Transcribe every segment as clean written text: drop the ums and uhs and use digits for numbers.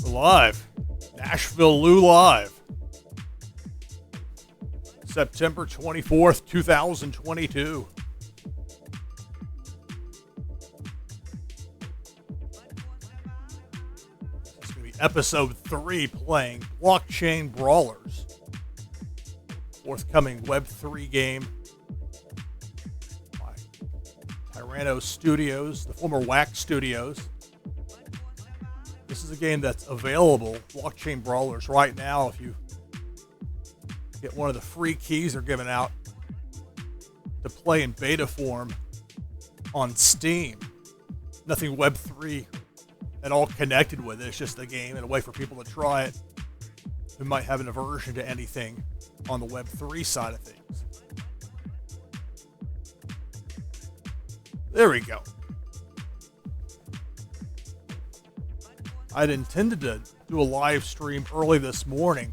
Live. NashvilleLou live. September 24th, 2022. This is going to be episode 3 playing Blockchain Brawlers. Forthcoming Web3 game by Tyranno Studios, the former Wax Studios. This is a game that's available, Blockchain Brawlers, right now. If you get one of the free keys they're giving out to play in beta form on Steam. Nothing Web3 at all connected with it. It's just a game and a way for people to try it who might have an aversion to anything on the Web3 side of things. There we go. I'd intended to do a live stream early this morning.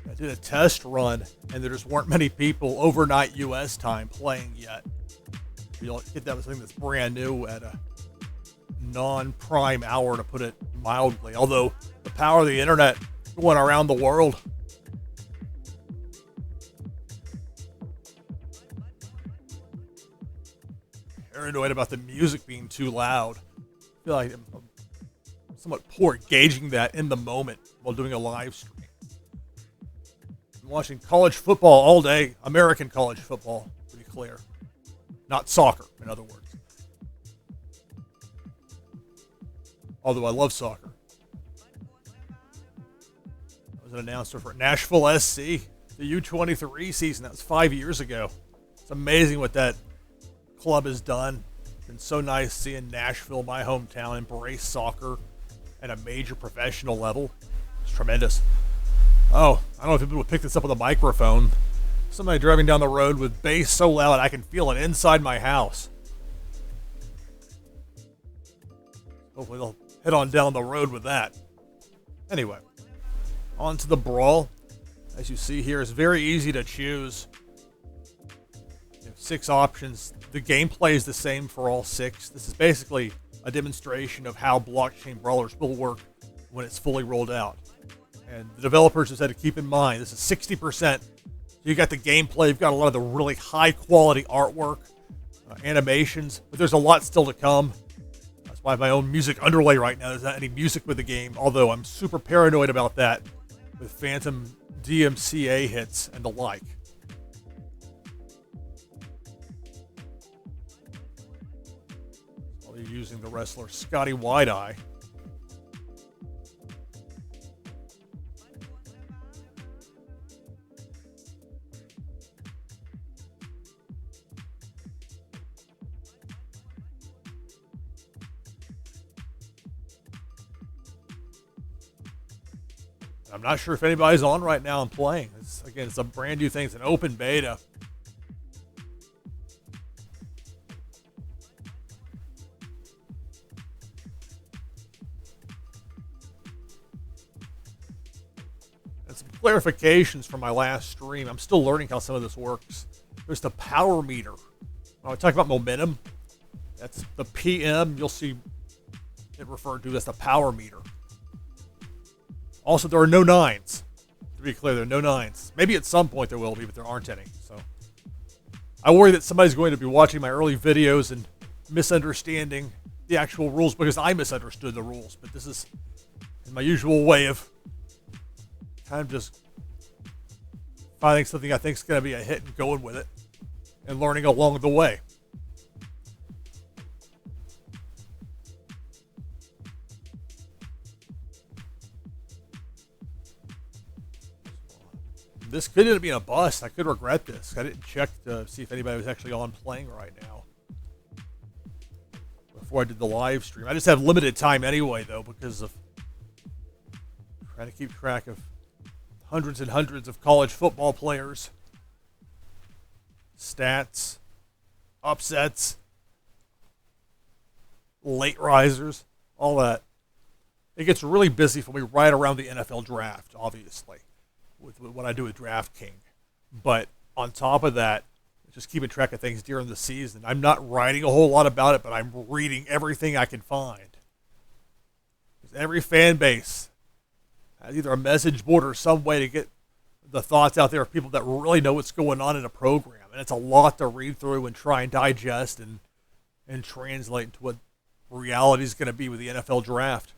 I did a test run, and there just weren't many people overnight U.S. time playing yet. You'll get that thing that's brand new at a non-prime hour, to put it mildly. Although the power of the internet going around the world. Paranoid about the music being too loud. I feel like I'm somewhat poor at gauging that in the moment while doing a live stream. I'm watching college football all day, American college football, to be clear. Not soccer, in other words. Although I love soccer. I was an announcer for Nashville SC, the U23 season. That was 5 years ago. It's amazing what that club has done. It's been so nice seeing Nashville, my hometown, embrace soccer at a major professional level. It's tremendous. Oh, I don't know if people would pick this up with a microphone. Somebody driving down the road with bass so loud I can feel it inside my house. Hopefully they'll head on down the road with that. Anyway, on to the brawl. As you see here, it's very easy to choose. You have 6 options. The gameplay is the same for all 6. This is basically a demonstration of how Blockchain Brawlers will work when it's fully rolled out. And the developers have said to keep in mind, this is 60%. You got the gameplay, you've got a lot of the really high quality artwork, animations, but there's a lot still to come. That's why I have my own music underlay right now. There's not any music with the game, although I'm super paranoid about that with phantom DMCA hits and the like. I'll be using the wrestler Scotty Wide-Eye. I'm not sure if anybody's on right now and playing. It's a brand new thing. It's an open beta. And some clarifications from my last stream. I'm still learning how some of this works. There's the power meter. When I talk about momentum, that's the PM. You'll see it referred to as the power meter. Also, there are no 9s. To be clear, there are no 9s. Maybe at some point there will be, but there aren't any. So I worry that somebody's going to be watching my early videos and misunderstanding the actual rules because I misunderstood the rules. But this is my usual way of kind of just finding something I think is going to be a hit and going with it and learning along the way. This could end up being a bust. I could regret this. I didn't check to see if anybody was actually on playing right now before I did the live stream. I just have limited time anyway, though, because of trying to keep track of hundreds and hundreds of college football players, stats, upsets, late risers, all that. It gets really busy for me right around the NFL draft, obviously, with what I do with DraftKings. But on top of that, just keeping track of things during the season. I'm not writing a whole lot about it, but I'm reading everything I can find. Because every fan base has either a message board or some way to get the thoughts out there of people that really know what's going on in a program. And it's a lot to read through and try and digest and translate into what reality is going to be with the NFL draft.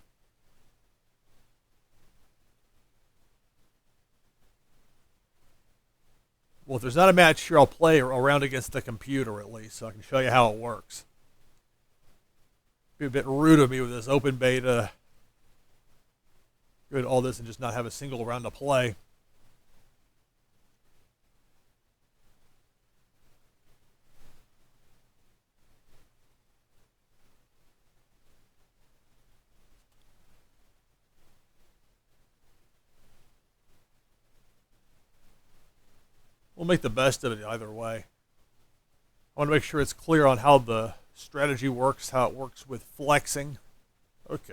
Well, if there's not a match here, I'll play around against the computer at least, so I can show you how it works. Be a bit rude of me with this open beta. Doing all this and just not have a single round to play. We'll make the best of it either way. I want to make sure it's clear on how the strategy works, how it works with flexing. Okay.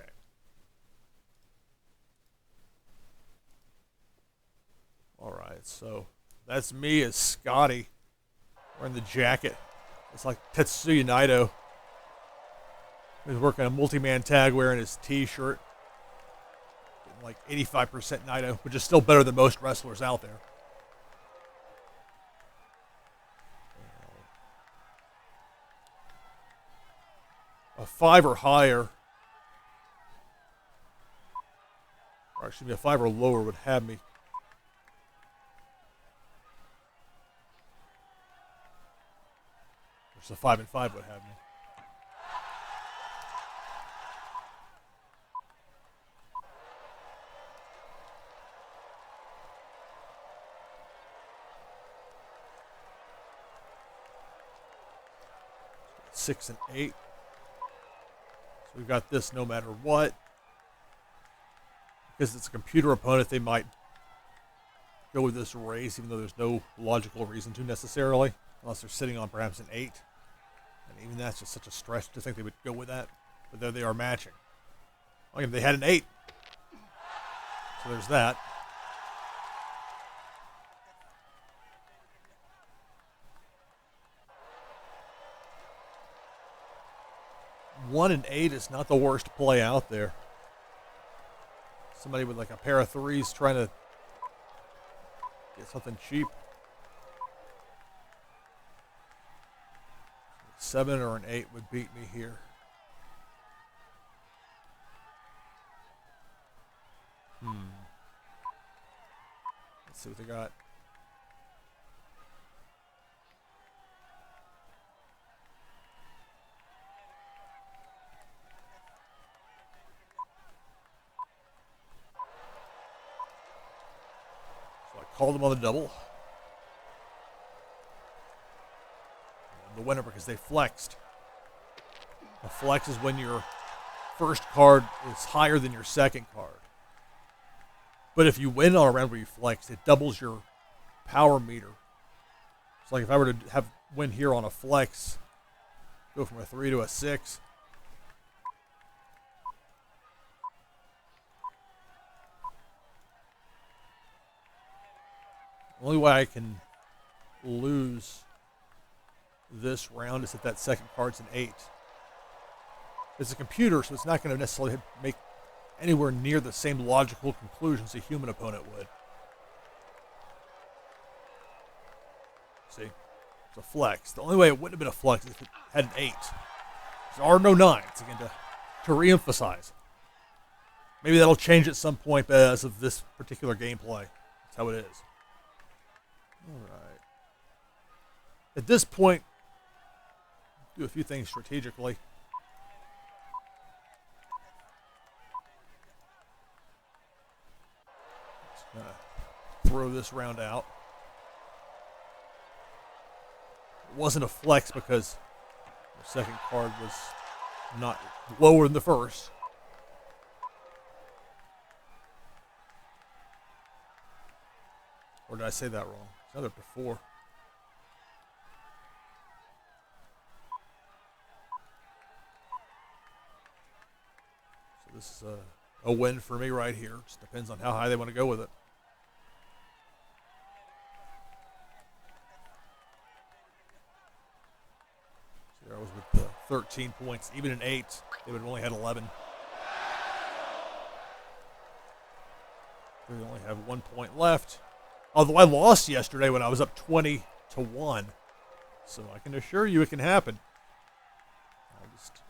Alright, so that's me as Scotty wearing the jacket. It's like Tetsuya Naito. He's working a multi-man tag wearing his t-shirt. Getting like 85% Naito, which is still better than most wrestlers out there. A 5 or higher, or excuse me, a 5 or lower would have me. Which a 5 and 5 would have me. Six and 8. We've got this no matter what. Because it's a computer opponent, they might go with this race, even though there's no logical reason to necessarily, unless they're sitting on perhaps an 8. And even that's just such a stretch to think they would go with that. But there they are matching. Well, if they had an 8. So there's that. One and 8 is not the worst play out there. Somebody with like a pair of 3s trying to get something cheap. 7 or an 8 would beat me here. Let's see what they got. Called them on the double. And the winner because they flexed. A flex is when your first card is higher than your second card. But if you win on a round where you flex, it doubles your power meter. It's like if I were to have win here on a flex, go from a 3 to a 6. The only way I can lose this round is if that second card's an 8. It's a computer, so it's not going to necessarily make anywhere near the same logical conclusions a human opponent would. See? It's a flex. The only way it wouldn't have been a flex is if it had an 8. There are no 9s, again, to re-emphasize. Maybe that'll change at some point, but as of this particular gameplay, that's how it is. All right. At this point, do a few things strategically. Just gonna throw this round out. It wasn't a flex because the second card was not lower than the first. Or did I say that wrong? It's another before. So this is a win for me right here. Just depends on how high they want to go with it. 13 points. Even in 8, they would have only had 11. They only have 1 point left. Although I lost yesterday when I was up 20-1. So I can assure you it can happen. I'll just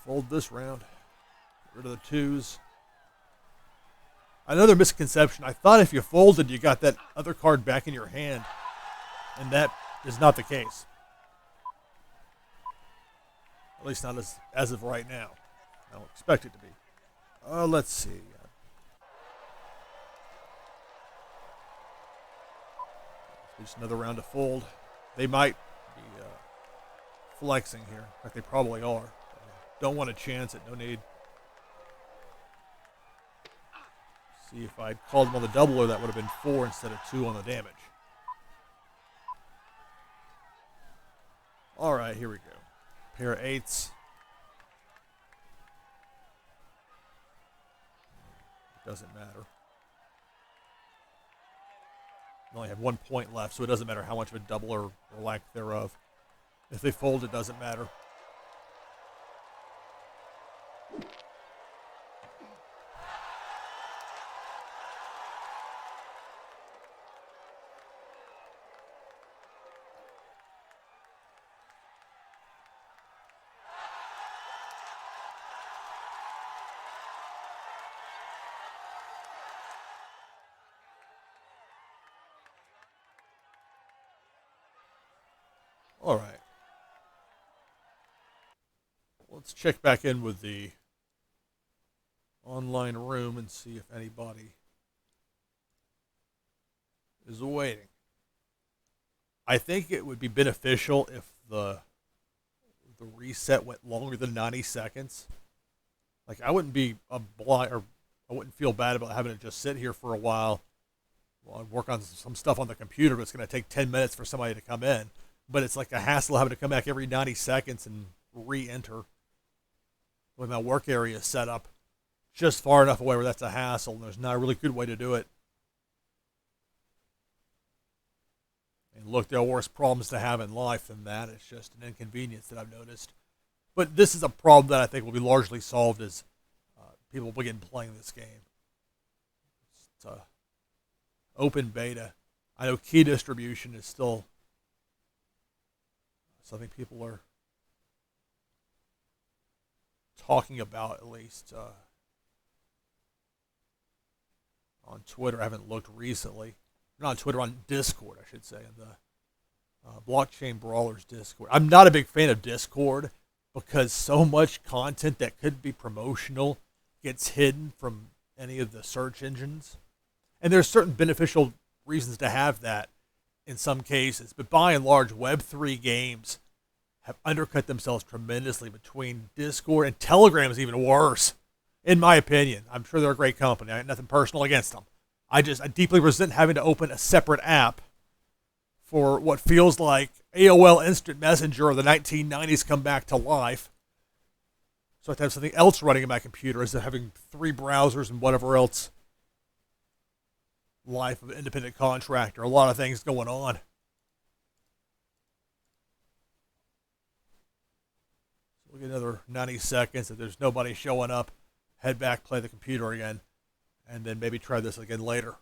fold this round. Get rid of the 2s. Another misconception. I thought if you folded, you got that other card back in your hand. And that is not the case. At least not as of right now. I don't expect it to be. Let's see. Just another round to fold. They might be flexing here. In fact, they probably are. Don't want to chance it. No need. See, if I'd called them on the doubler, that would have been 4 instead of 2 on the damage. All right, here we go. Pair of 8s. Doesn't matter. They only have 1 point left, so it doesn't matter how much of a doubler or lack thereof. If they fold, it doesn't matter. All right. Let's check back in with the online room and see if anybody is waiting. I think it would be beneficial if the reset went longer than 90 seconds. Like, I wouldn't be I wouldn't feel bad about having to just sit here for a while and work on some stuff on the computer, but it's going to take 10 minutes for somebody to come in. But it's like a hassle having to come back every 90 seconds and re-enter when my work area is set up just far enough away where that's a hassle, and there's not a really good way to do it. And look, there are worse problems to have in life than that. It's just an inconvenience that I've noticed. But this is a problem that I think will be largely solved as people begin playing this game. It's open beta. I know key distribution is still something people are talking about, at least on Twitter. I haven't looked recently. Not on Twitter, on Discord, I should say, in the Blockchain Brawlers Discord. I'm not a big fan of Discord because so much content that could be promotional gets hidden from any of the search engines. And there's certain beneficial reasons to have that in some cases, but by and large, Web3 games have undercut themselves tremendously between Discord and Telegram is even worse, in my opinion. I'm sure they're a great company. I have nothing personal against them. I deeply resent having to open a separate app for what feels like AOL Instant Messenger or the 1990s come back to life. So I have to have something else running in my computer instead of having 3 browsers and whatever else. Life of an independent contractor. A lot of things going on. So we'll get another 90 seconds. If there's nobody showing up, head back, play the computer again, and then maybe try this again later.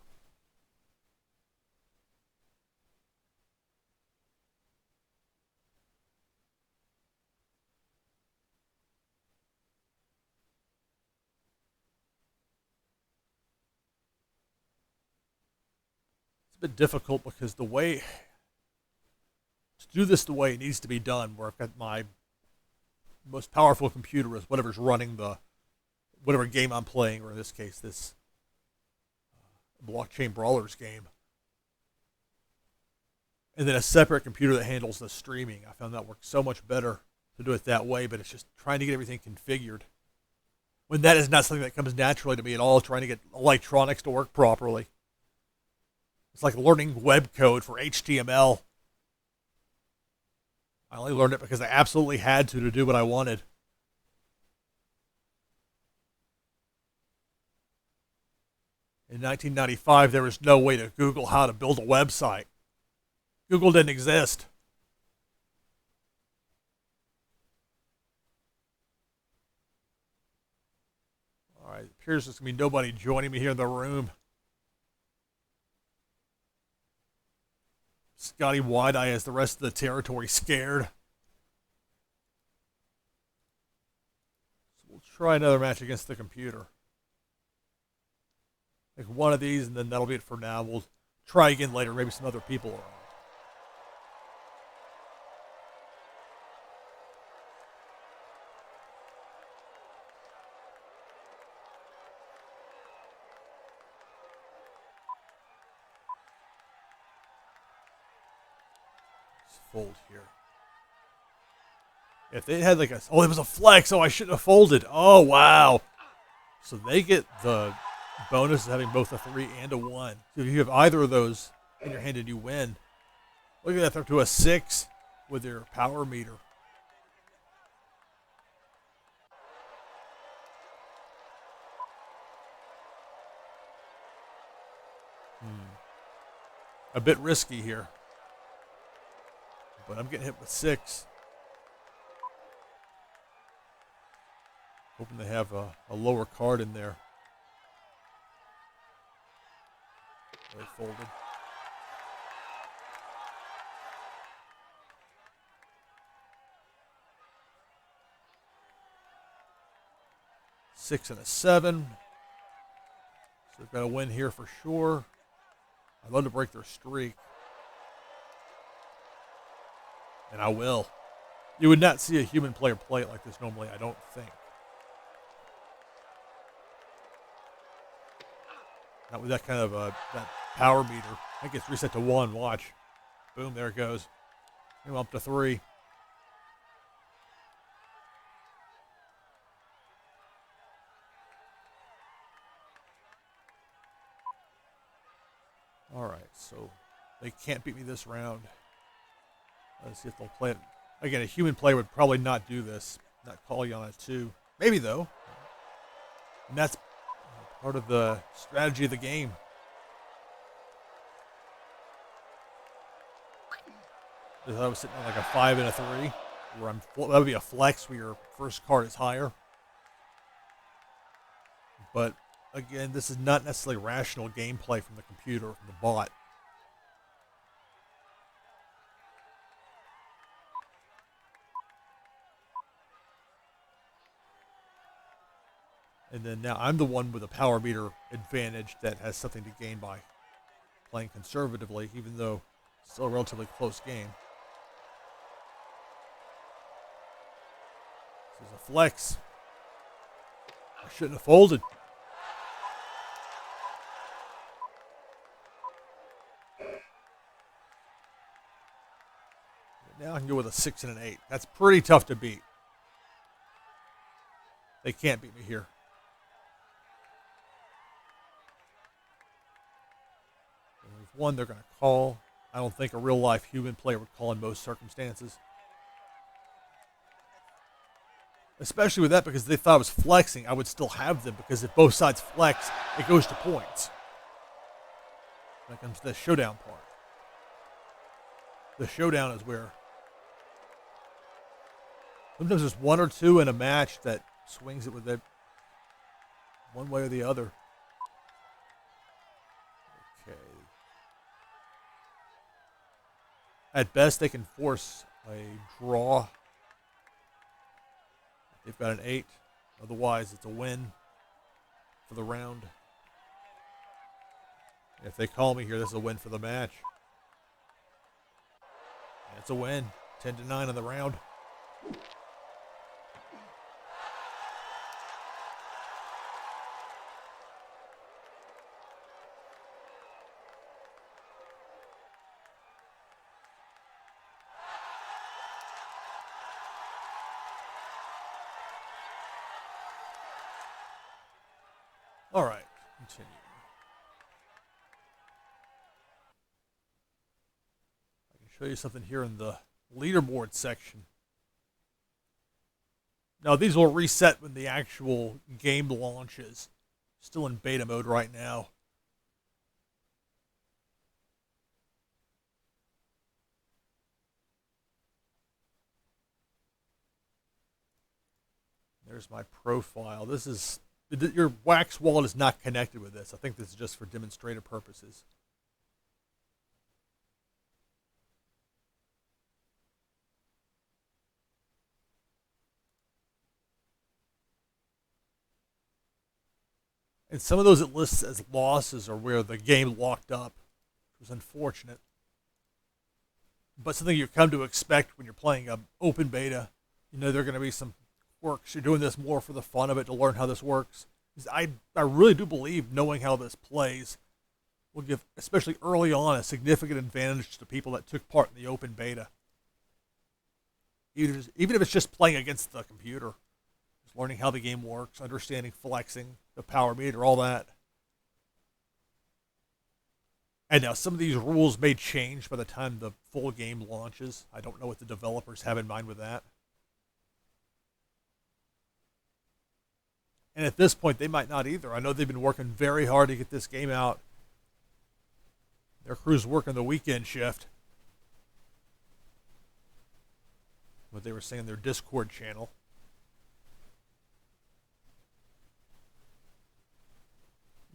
A bit difficult because the way to do this the way it needs to be done, where I've got my most powerful computer is whatever's running whatever game I'm playing, or in this case this Blockchain Brawlers game, and then a separate computer that handles the streaming. I found that works so much better to do it that way, but it's just trying to get everything configured when that is not something that comes naturally to me at all, trying to get electronics to work properly. It's like learning web code for HTML. I only learned it because I absolutely had to do what I wanted. In 1995, there was no way to Google how to build a website. Google didn't exist. appears there's going to be nobody joining me here in the room. Scotty Wide-Eye has the rest of the territory scared. So we'll try another match against the computer. Like one of these, and then that'll be it for now. We'll try again later. Maybe some other people around. Fold here. If they had like a, oh, it was a flex. Oh, I shouldn't have folded. Oh, wow. So they get the bonus of having both a 3 and a 1. So if you have either of those in your hand and you win, look at that, they're up to a 6 with their power meter. A bit risky here. But I'm getting hit with 6. Hoping they have a lower card in there. They folded. Six and a 7. So they've got a win here for sure. I'd love to break their streak. And I will. You would not see a human player play it like this normally, I don't think. Not with that kind of that power meter. I think it's reset to 1. Watch. Boom, there it goes. I'm up to 3. All right, so they can't beat me this round. Let's see if they'll play it. Again, a human player would probably not do this, not call you on it too. Maybe though. And that's part of the strategy of the game. If I was sitting on like a 5 and a 3, where that would be a flex where your first card is higher. But again, this is not necessarily rational gameplay from the computer, from the bot. And then now I'm the one with a power meter advantage that has something to gain by playing conservatively, even though it's still a relatively close game. This is a flex. I shouldn't have folded. Now I can go with a 6 and an 8. That's pretty tough to beat. They can't beat me here. One, they're going to call. I don't think a real-life human player would call in most circumstances. Especially with that, because they thought I was flexing, I would still have them, because if both sides flex, it goes to points. That comes to the showdown part. The showdown is where sometimes there's 1 or 2 in a match that swings it with it one way or the other. Okay. At best, they can force a draw. They've got an 8. Otherwise, it's a win for the round. If they call me here, this is a win for the match. And it's a win. 10-9 on the round. All right, continue. I can show you something here in the leaderboard section. Now, these will reset when the actual game launches. Still in beta mode right now. There's my profile. This is Your Wax wallet is not connected with this. I think this is just for demonstrative purposes. And some of those it lists as losses are where the game locked up, which was unfortunate. But something you come to expect when you're playing an open beta. You know there are going to be some quirks. You're doing this more for the fun of it, to learn how this works. I really do believe knowing how this plays will give, especially early on, a significant advantage to people that took part in the open beta. Even if it's just playing against the computer. Just learning how the game works, understanding flexing, the power meter, all that. And now some of these rules may change by the time the full game launches. I don't know what the developers have in mind with that. And at this point, they might not either. I know they've been working very hard to get this game out. Their crew's working the weekend shift. What they were saying in their Discord channel.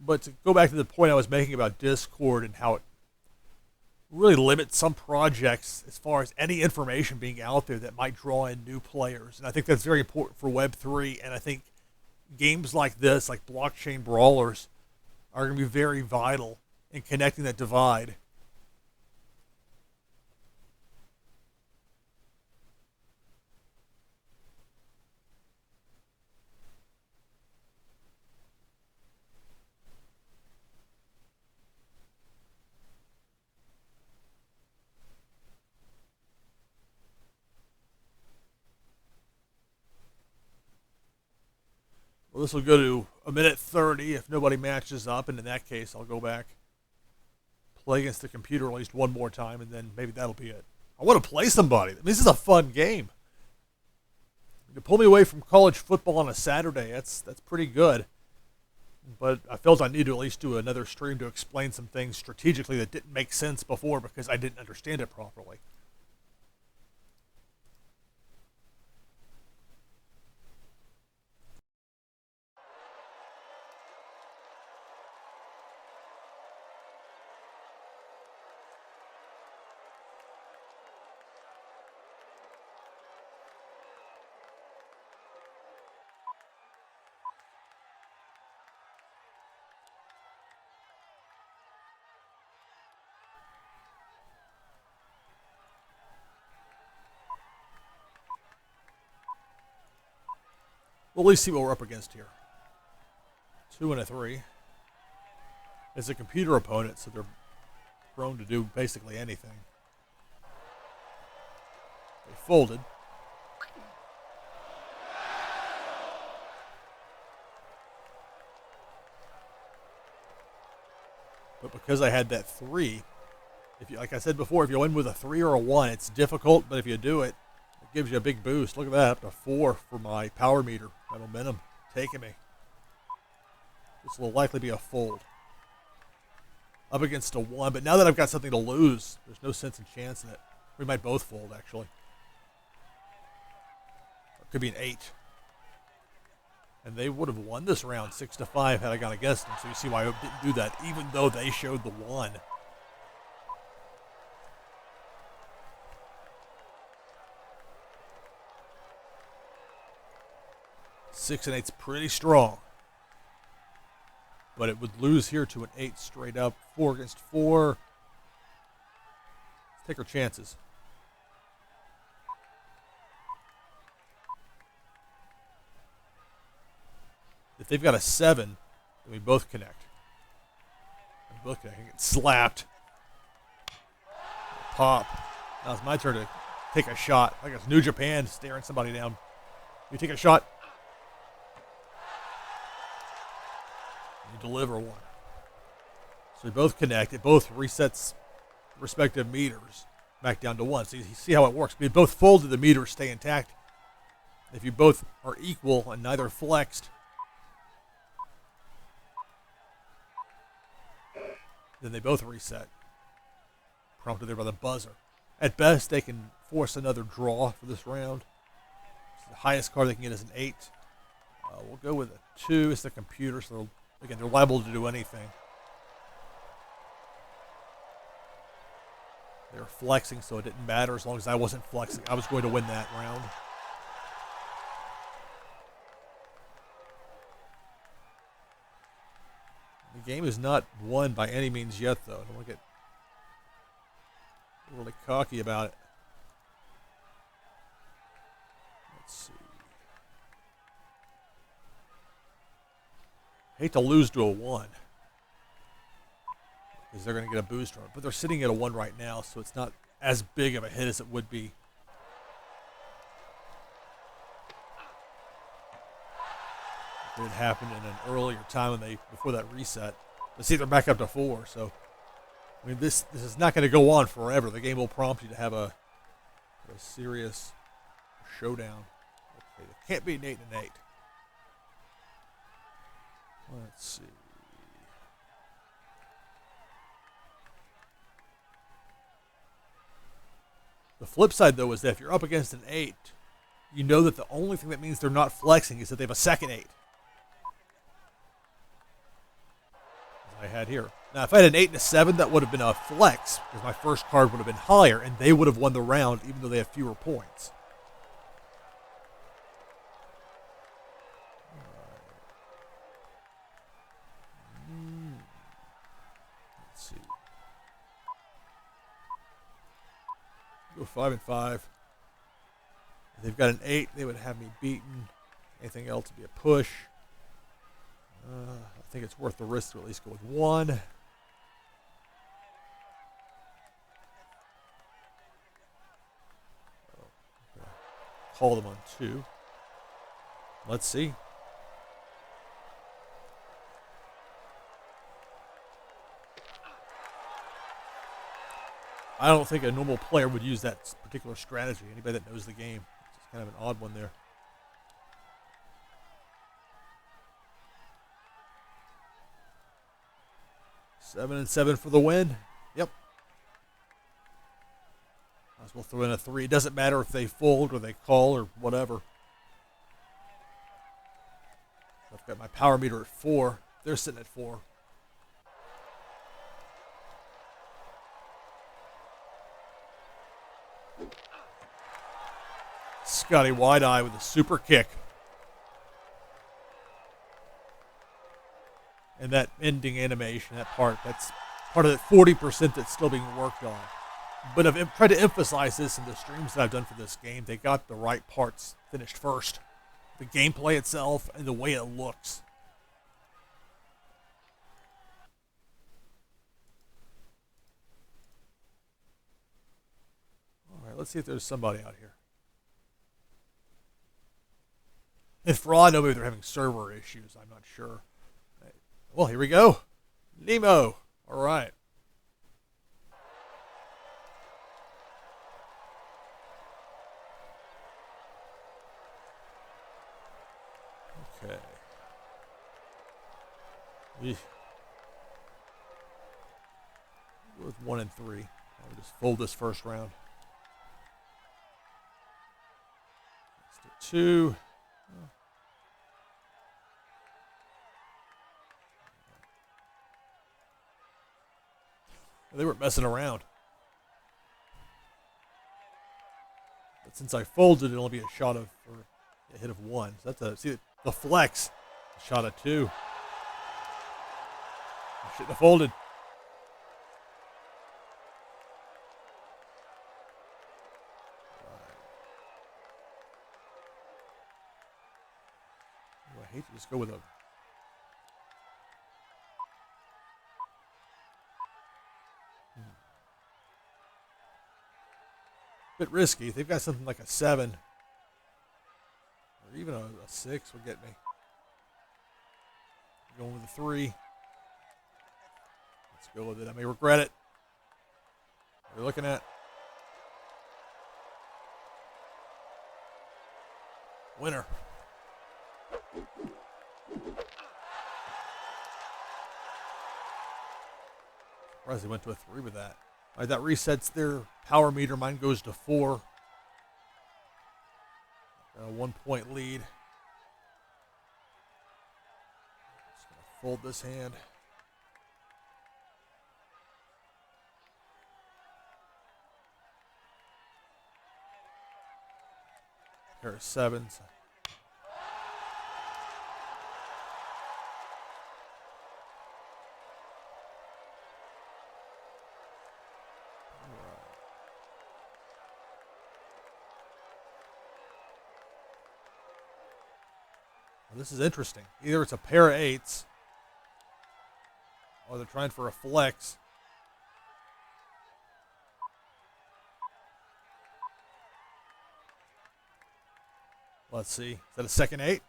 But to go back to the point I was making about Discord and how it really limits some projects as far as any information being out there that might draw in new players. And I think that's very important for Web3. And I think games like this, like Blockchain Brawlers, are going to be very vital in connecting that divide. Well, this will go to a minute 30 if nobody matches up, and in that case, I'll go back, play against the computer at least one more time, and then maybe that'll be it. I want to play somebody. I mean, this is a fun game. To pull me away from college football on a Saturday, that's pretty good. But I felt I needed to at least do another stream to explain some things strategically that didn't make sense before because I didn't understand it properly. We'll at least see what we're up against here. 2 and a 3. It's a computer opponent, so they're prone to do basically anything. They folded. But because I had that 3, if you, like I said before, if you win with a 3 or a 1, it's difficult, but if you do it, it gives you a big boost. Look at that, up to 4 for my power meter. My momentum taking me. This will likely be a fold. Up against a 1, but now that I've got something to lose, there's no sense in chancing it. We might both fold, actually. It could be an 8. And they would have won this round 6-5 had I gone against them. So you see why I didn't do that, even though they showed the 1. 6 and 8's pretty strong. But it would lose here to an 8 straight up. 4 against 4. Let's take our chances. If they've got a 7, then we both connect. We both connect. I get slapped. Pop. Now it's my turn to take a shot. Like it's New Japan staring somebody down. You take a shot. You deliver one. So we both connect. It both resets respective meters back down to 1. So you see how it works. We both folded, the meters stay intact. If you both are equal and neither flexed, then they both reset. Prompted there by the buzzer. At best, they can force another draw for this round. So the highest card they can get is an 8. We'll go with a 2. It's the computer, so again, they're liable to do anything. They were flexing, so it didn't matter as long as I wasn't flexing. I was going to win that round. The game is not won by any means yet, though. I don't want to get really cocky about it. Let's see. Hate to lose to a 1. Because they're going to get a boost on it. But they're sitting at a 1 right now, so it's not as big of a hit as it would be. If it had happened in an earlier time when before that reset. But see, they're back up to 4, so I mean this is not going to go on forever. The game will prompt you to have a serious showdown. Okay, it can't be an 8 and 8. Let's see. The flip side, though, is that if you're up against an 8, you know that the only thing that means they're not flexing is that they have a second 8. As I had here. Now, if I had an 8 and a 7, that would have been a flex, because my first card would have been higher, and they would have won the round, even though they have fewer points. Let's see. Go 5 and 5. If they've got an 8, they would have me beaten. Anything else would be a push. I think it's worth the risk to at least go with 1. Okay. Call them on 2. Let's see. I don't think a normal player would use that particular strategy. Anybody that knows the game. It's kind of an odd one there. Seven and 7 for the win. Yep. Might as well throw in a 3. It doesn't matter if they fold or they call or whatever. I've got my power meter at 4. They're sitting at 4. Scotty Wide-Eye with a super kick. And that ending animation, that part, that's part of that 40% that's still being worked on. But I've tried to emphasize this in the streams that I've done for this game. They got the right parts finished first. The gameplay itself and the way it looks. All right, let's see if there's somebody out here. And for all I know, maybe they're having server issues. I'm not sure. Well, here we go. Nemo. All right. Okay. With 1 and 3. I'll just fold this first round. Let's do 2. They weren't messing around. But since I folded, it'll only be a shot of, or a hit of 1. So that's see the flex, a shot of 2. I shouldn't have folded. Right. I hate to just go with a. Bit risky. If they've got something like a 7 or even a 6 will get me. Going with a 3. Let's go with it. I may regret it. What are you looking at? Winner. Surprised they went to a 3 with that. All right, that resets their power meter. Mine goes to 4. A 1 point lead. fold this hand. Pair of sevens. This is interesting. Either it's a pair of eights or they're trying for a flex. Let's see. Is that a second eight?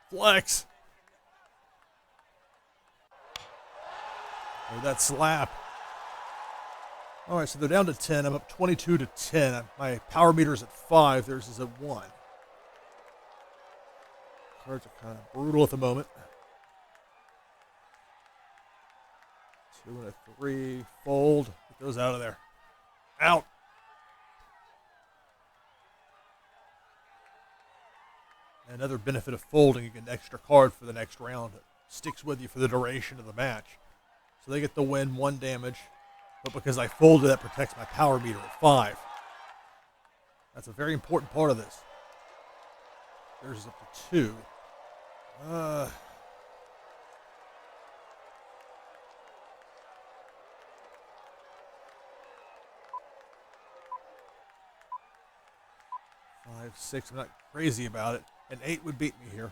Flex. Or that slap. All right, so they're down to 10. I'm up 22 to 10. My power meter's at 5. Theirs is at 1. Cards are kind of brutal at the moment. 2 and a 3. Fold. Get those out of there. Out. Another benefit of folding, you get an extra card for the next round. It sticks with you for the duration of the match. So they get the win, 1 damage. But because I folded, that protects my power meter at 5. That's a very important part of this. Theirs is up to 2. 5, 6. I'm not crazy about it. An 8 would beat me here.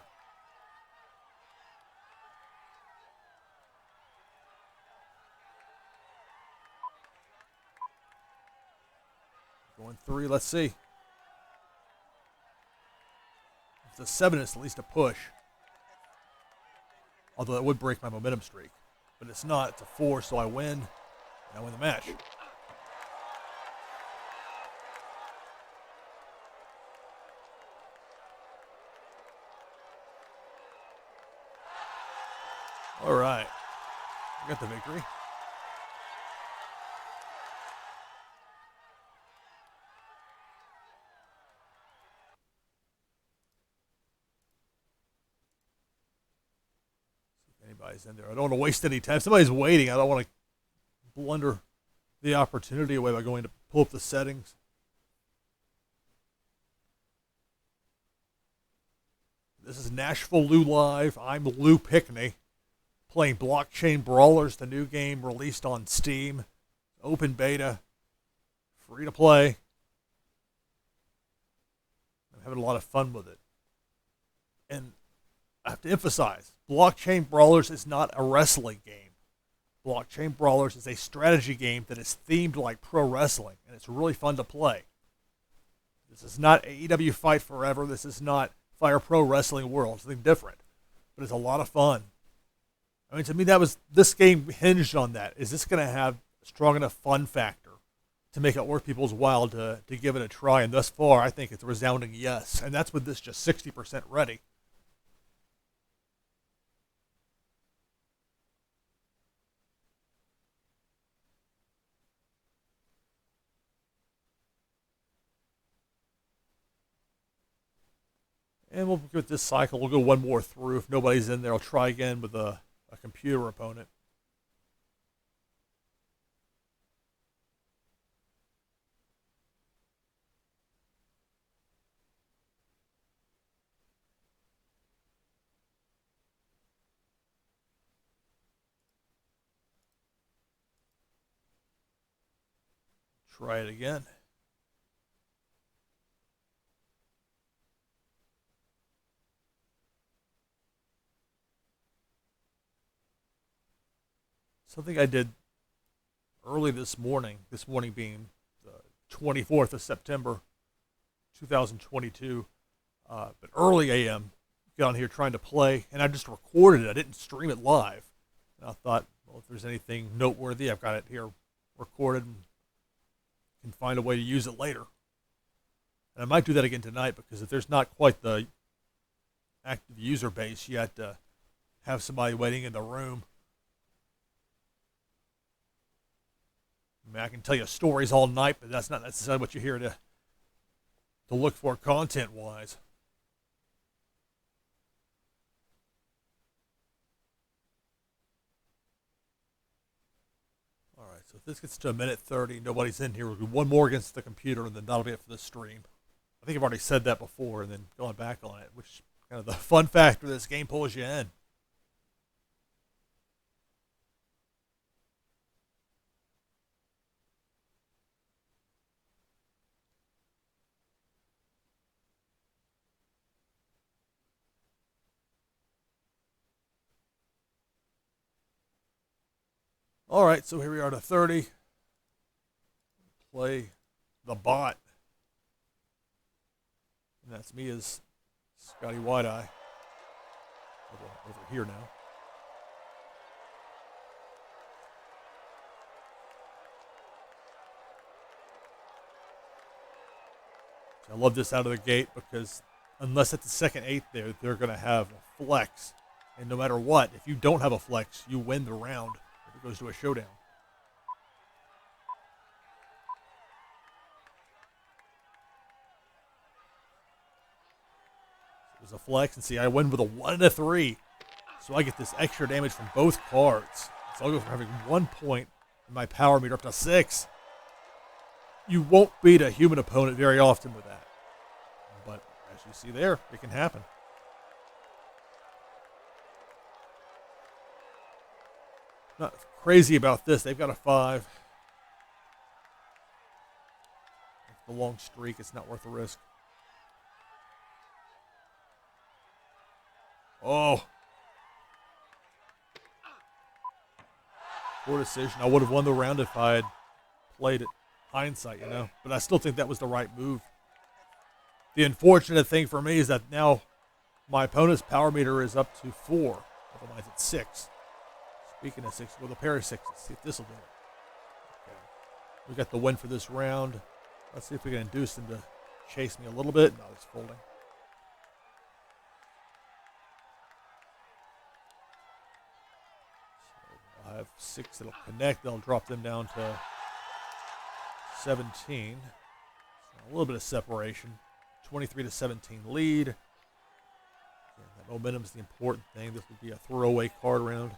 Going 3, let's see. If it's a 7, it's at least a push. Although that would break my momentum streak. But it's not, it's a 4, so I win. And I win the match. All right. I got the victory. Anybody's in there. I don't want to waste any time. Somebody's waiting. I don't want to blunder the opportunity away by going to pull up the settings. This is NashvilleLou Live. I'm Lou Pickney, playing Blockchain Brawlers, the new game released on Steam. Open beta. Free to play. I'm having a lot of fun with it. And I have to emphasize, Blockchain Brawlers is not a wrestling game. Blockchain Brawlers is a strategy game that is themed like pro wrestling, and it's really fun to play. This is not AEW Fight Forever. This is not Fire Pro Wrestling World. It's something different, but it's a lot of fun. I mean, to me, this game hinged on that. Is this going to have a strong enough fun factor to make it worth people's while to give it a try? And thus far, I think it's a resounding yes. And that's with this just 60% ready. And we'll go with this cycle. We'll go one more through. If nobody's in there, I'll try again with a computer opponent. Try it again. Something I did early this morning being the 24th of September, 2022, but early AM, got on here trying to play, and I just recorded it. I didn't stream it live. And I thought, well, if there's anything noteworthy, I've got it here recorded and can find a way to use it later. And I might do that again tonight, because if there's not quite the active user base yet to have somebody waiting in the room, I mean, I can tell you stories all night, but that's not necessarily what you're here to to look for content-wise. All right, so if this gets to a minute 30, nobody's in here, we'll do one more against the computer, and then that'll be it for the stream. I think I've already said that before, and then going back on it, which is kind of the fun factor this game pulls you in. All right, so here we are to 30. Play the bot. And that's me as Scotty Wide-Eye. Over here now. So I love this out of the gate because unless at the second 8 there, they're going to have a flex. And no matter what, if you don't have a flex, you win the round. It goes to a showdown. So there's a flex, and see, I win with a 1 and a 3. So I get this extra damage from both cards. So I'll go from having 1 point in my power meter up to 6. You won't beat a human opponent very often with that. But as you see there, it can happen. Not crazy about this. They've got a 5. The long streak, it's not worth the risk. Oh. Poor decision. I would have won the round if I had played it. Hindsight, you know. But I still think that was the right move. The unfortunate thing for me is that now my opponent's power meter is up to 4. Otherwise it's 6. Speaking of 6, with a pair of 6s. See if this will do it. Okay. We got the win for this round. Let's see if we can induce them to chase me a little bit. No, he's folding. So I'll have 6 that'll connect. They'll drop them down to 17. So a little bit of separation. 23 to 17 lead. Yeah, that momentum's the important thing. This would be a throwaway card round.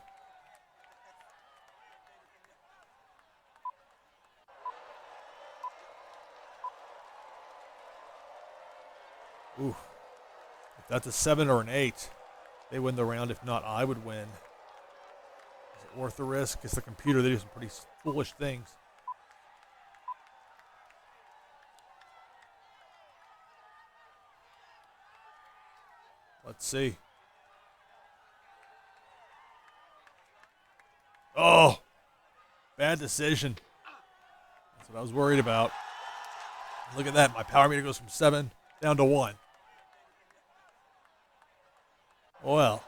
Ooh. If that's a 7 or an 8, they win the round. If not, I would win. Is it worth the risk? It's the computer. They do some pretty foolish things. Let's see. Oh, bad decision. That's what I was worried about. Look at that. My power meter goes from 7 down to 1. Well,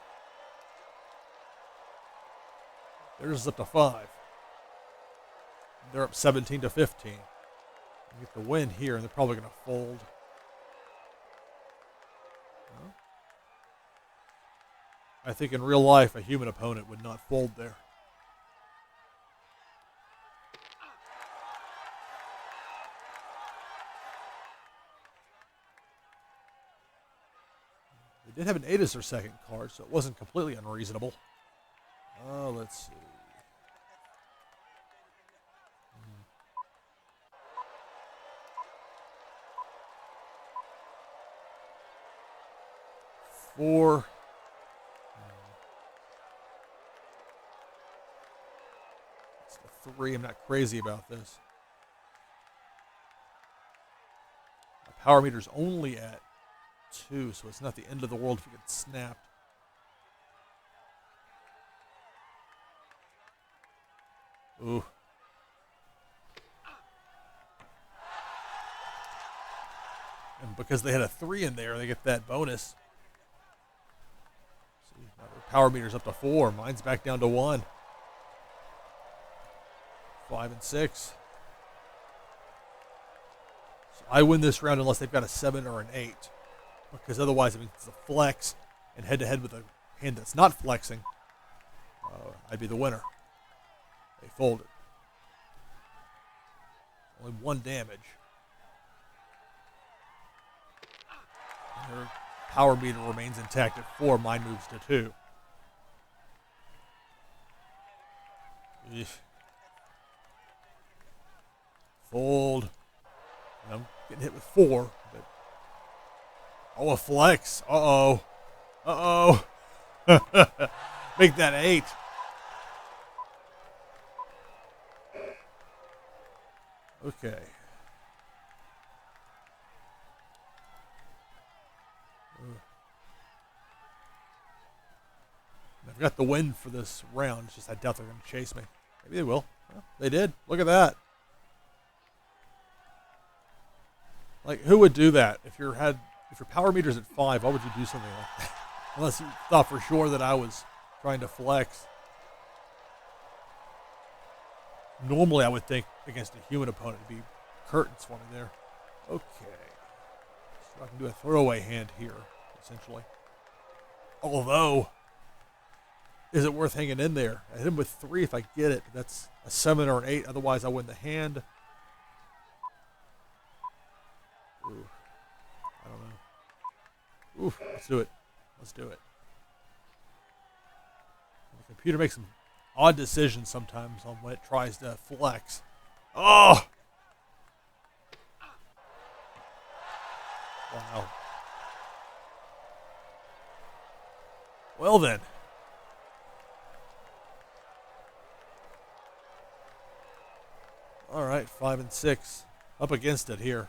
they're just up to 5. They're up 17 to 15. You get the win here, and they're probably going to fold. Well, I think in real life, a human opponent would not fold there. They did have an 8 as their second card, so it wasn't completely unreasonable. Let's see. Four. It's the 3. I'm not crazy about this. My power meter's only at 2, so it's not the end of the world if it gets snapped. Ooh. And because they had a 3 in there, they get that bonus. See, now their power meter's up to 4. Mine's back down to 1. 5 and 6. So I win this round unless they've got a 7 or an 8. Because otherwise, I mean, it's a flex, and head-to-head with a hand that's not flexing, I'd be the winner. They folded. Only 1 damage. Her power meter remains intact at 4. Mine moves to 2. Eesh. Fold. And I'm getting hit with 4. But oh, a flex. Uh-oh. Uh-oh. Make that 8. Okay. I've got the win for this round. It's just I doubt they're going to chase me. Maybe they will. Well, they did. Look at that. Like, who would do that? If your power meter's at 5, why would you do something like that? Unless you thought for sure that I was trying to flex. Normally, I would think against a human opponent it'd be curtains for me there. Okay. So I can do a throwaway hand here, essentially. Although, is it worth hanging in there? I hit him with 3 if I get it. That's a 7 or an 8. Otherwise, I win the hand. Ooh. I don't know. Ooh, let's do it. Let's do it. The computer makes some odd decisions sometimes on when it tries to flex. Oh! Wow. Well then. All right, 5 and 6. Up against it here.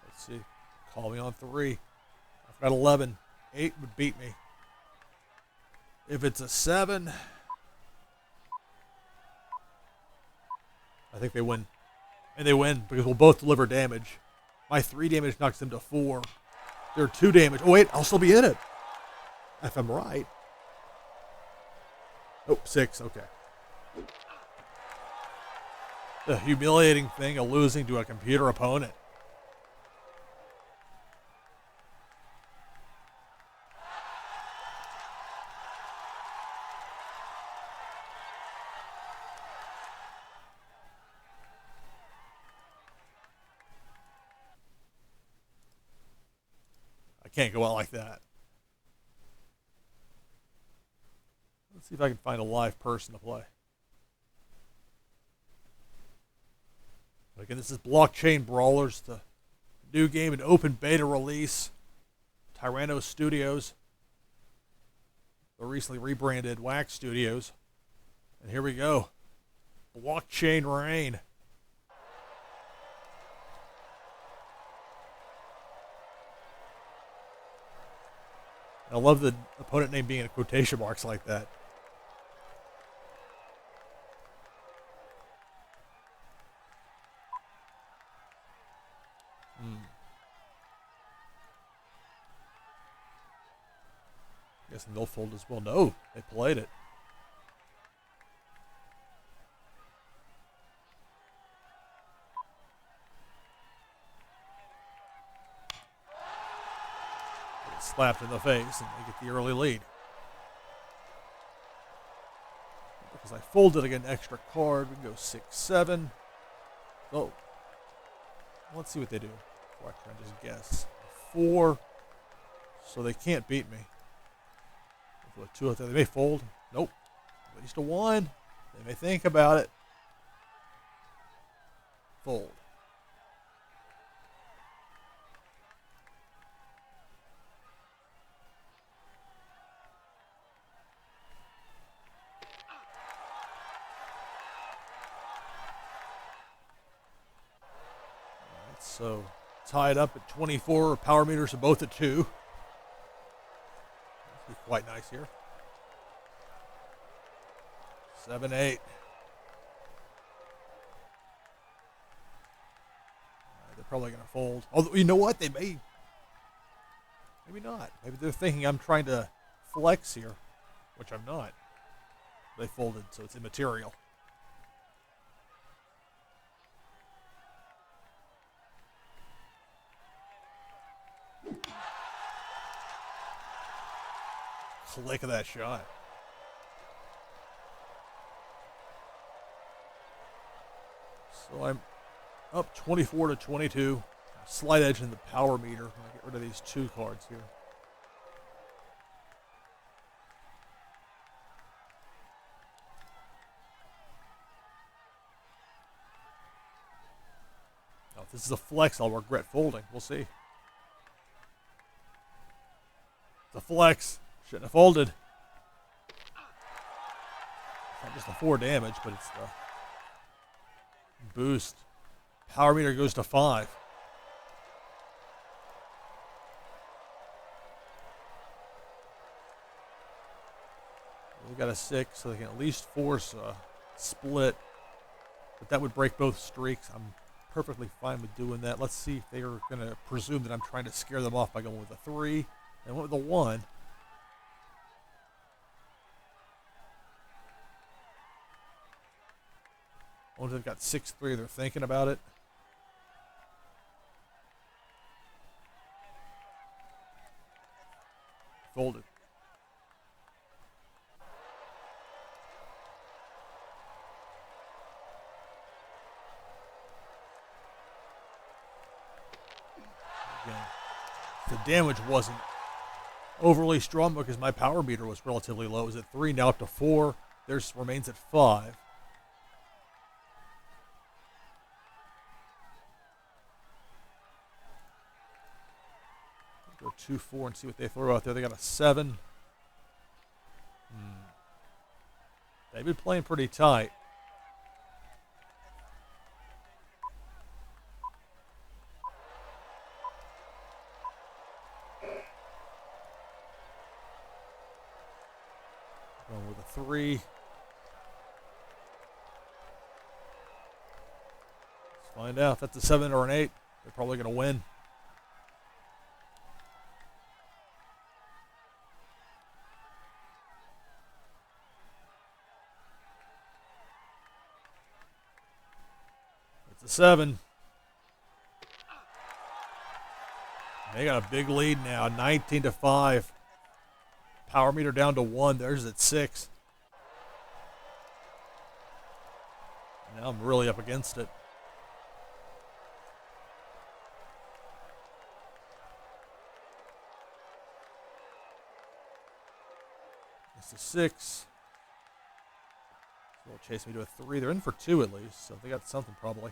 Let's see. Call me on 3. I've got 11. 8 would beat me. If it's a 7, I think they win. And they win because we'll both deliver damage. My 3 damage knocks them to 4. They're 2 damage. Oh, wait, I'll still be in it. If I'm right. Oh, 6, okay. The humiliating thing of losing to a computer opponent. I can't go out like that. Let's see if I can find a live person to play. Again, this is Blockchain Brawlers, the new game in open beta release. Tyranno Studios. The recently rebranded Wax Studios. And here we go. BlockchainReign. I love the opponent name being in quotation marks like that. Guessing they'll fold as well. No, they played it. They get slapped in the face and they get the early lead. Because I folded an extra card, we can go 6, 7. Oh. Let's see what they do. Before I try and just guess. 4. So they can't beat me. With 2 out there. They may fold. Nope. At least a 1. They may think about it. Fold. Alright, so tied up at 24. Power meters are both at 2. Be quite nice here. 7, 8. They're probably going to fold. Although, you know what? They may. Maybe not. Maybe they're thinking I'm trying to flex here, which I'm not. They folded, so it's immaterial. Click of that shot. So I'm Up 24 to 22. Slight edge in the power meter. I'll get rid of these 2 cards here. Now, if this is a flex, I'll regret folding. We'll see. It's a flex. Shouldn't have folded. It's not just the 4 damage, but it's the boost. Power meter goes to 5. We got a 6, so they can at least force a split. But that would break both streaks. I'm perfectly fine with doing that. Let's see if they are going to presume that I'm trying to scare them off by going with a 3. They went with a 1. Once they've got 6-3, they're thinking about it. Folded. Again, the damage wasn't overly strong because my power meter was relatively low. It was at 3, now up to 4. Theirs remains at 5. Go 2-4 and see what they throw out there. They got a 7. They've been playing pretty tight. Going with a 3. Let's find out if that's a 7 or an 8. They're probably going to win. It's a 7. They got a big lead now, 19 to 5. Power meter down to 1. Theirs at 6. Now I'm really up against it. It's a 6. They'll chase me to a 3. They're in for 2 at least, so they got something probably.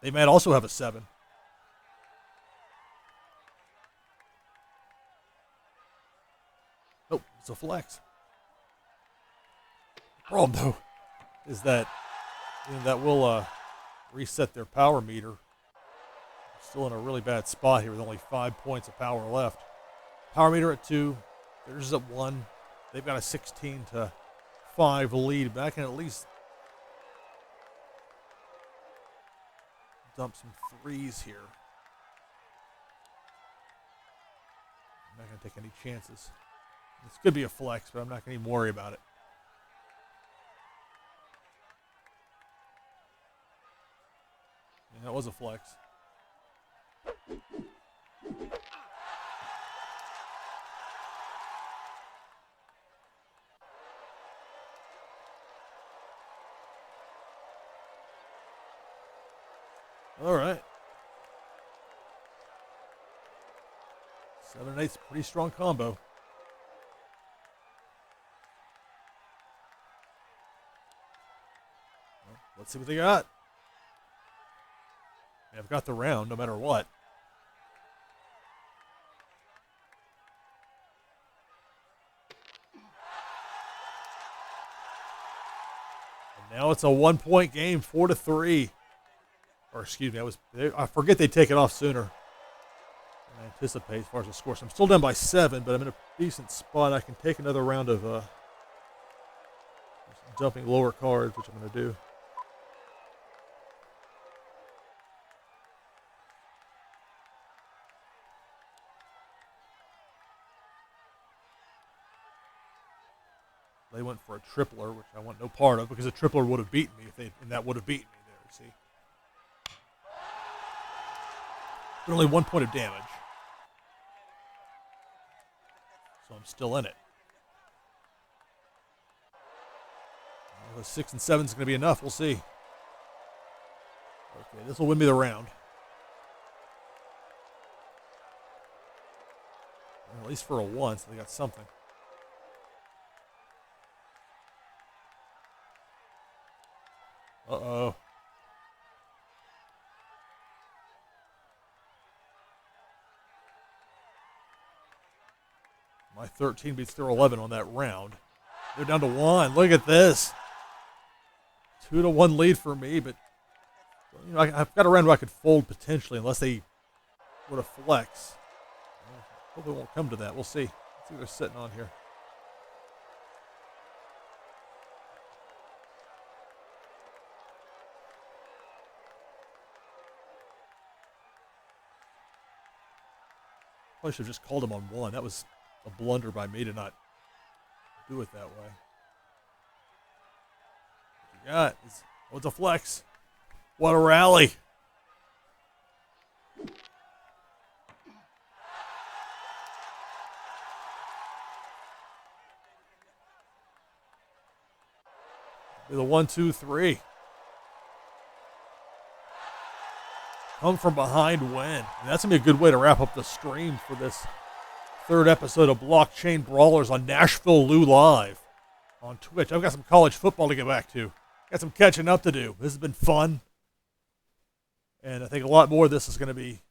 They might also have a 7. Oh, it's a flex. The problem, though, is that that will reset their power meter. They're still in a really bad spot here with only 5 points of power left. Power meter at 2. Theirs is at 1. They've got a 16 to 5 lead, but I can at least dump some 3s here. I'm not going to take any chances. This could be a flex, but I'm not going to even worry about it. And that was a flex. All right. 7 and 8's a pretty strong combo. Well, let's see what they got. I've got the round no matter what. And now it's a 1-point game, 4 to 3. Or excuse me, I forget they take it off sooner than I anticipate as far as the score. So I'm still down by 7, but I'm in a decent spot. I can take another round of dumping lower cards, which I'm going to do. They went for a tripler, which I want no part of because a tripler would have beaten me and that would have beaten me there. See. But only 1 point of damage. So I'm still in it. Well, the 6 and 7 is going to be enough. We'll see. Okay, this will win me the round. Well, at least for a 1, so they got something. Uh-oh. My 13 beats their 11 on that round. They're down to 1. Look at this. 2-1 lead for me, but you know, I've got a round where I could fold potentially unless they would have flex. Hope it won't come to that. We'll see. Let's see what they're sitting on here. Probably should have just called him on 1. That was a blunder by me to not do it that way. What you got? Oh, it's a flex. What a rally. With a 1, 2, 3. Come from behind win. And that's going to be a good way to wrap up the stream for this 3rd episode of Blockchain Brawlers on NashvilleLou Live on Twitch. I've got some college football to get back to. Got some catching up to do. This has been fun. And I think a lot more of this is going to be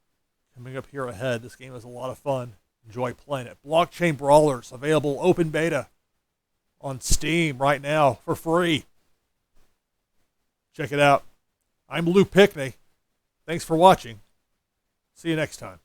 coming up here ahead. This game is a lot of fun. Enjoy playing it. Blockchain Brawlers, available open beta on Steam right now for free. Check it out. I'm Lou Pickney. Thanks for watching. See you next time.